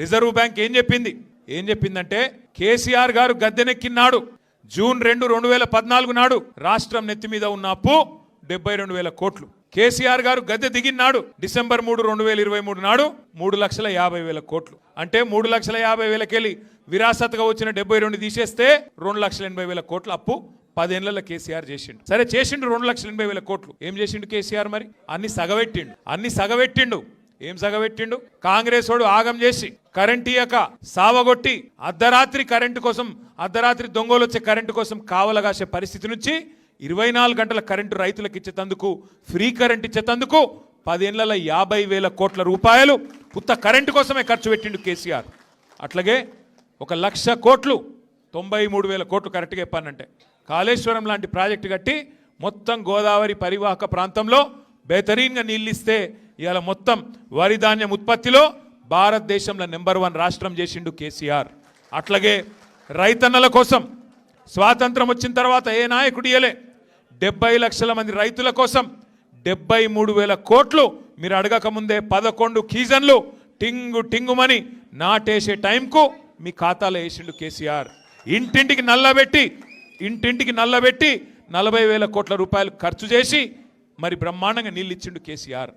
Reserve bank ఏం చెప్పిందంటే కేసీఆర్ గారు గద్దెనెక్కినాడు జూన్ 2, 2014 నాడు రాష్ట్రం నెత్తి మీద ఉన్న అప్పు 72,000 కోట్లు. కేసీఆర్ గారు గద్దె దిగినాడు డిసెంబర్ 3, 2023 నాడు 3,50,000 కోట్లు. అంటే 3,50,000 వెళ్ళి విరాసత్గా వచ్చిన 72 తీసేస్తే 2,80,000 కోట్ల అప్పు 10 ఏళ్లలో కేసీఆర్ చేసిండు. సరే చేసిండు 2,80,000 కోట్లు. ఏం చేసిండు కేసీఆర్? మరి అన్ని సగబెట్టిండు. ఏం సగబెట్టిండు? కాంగ్రెస్ వాడు ఆగం చేసి కరెంట్ ఇయ్యక సావగొట్టి అర్ధరాత్రి కరెంటు కోసం, అర్ధరాత్రి దొంగలు వచ్చే కరెంటు కోసం కావలగాసే పరిస్థితి నుంచి 24 గంటల కరెంటు రైతులకు ఇచ్చేతందుకు, ఫ్రీ కరెంట్ ఇచ్చేతందుకు 10 ఏళ్లలో 50,000 కోట్ల రూపాయలు ఉత్త కరెంటు కోసమే ఖర్చు పెట్టిండు కేసీఆర్. అట్లాగే 1,00,000 కోట్లు, 93,000 కోట్లు కరెక్ట్గా చెప్పానంటే కాళేశ్వరం లాంటి ప్రాజెక్టు కట్టి మొత్తం గోదావరి పరివాహక ప్రాంతంలో బెహతరీన్గా నీళ్ళిస్తే ఇవాళ మొత్తం వరి ధాన్యం ఉత్పత్తిలో భారతదేశంలో నెంబర్ 1 రాష్ట్రం చేసిండు కేసీఆర్. అట్లాగే రైతన్నల కోసం స్వాతంత్రం వచ్చిన తర్వాత ఏ నాయకుడు ఇయ్యలే 70 లక్షల మంది రైతుల కోసం 73,000 కోట్లు మీరు అడగక ముందే 11 కీజన్లు టింగుమని నాటేసే టైంకు మీ ఖాతాలో వేసిండు కేసీఆర్. ఇంటింటికి నల్లబెట్టి 40,000 కోట్ల రూపాయలు ఖర్చు చేసి మరి బ్రహ్మాండంగా నీళ్ళు ఇచ్చిండు కేసీఆర్.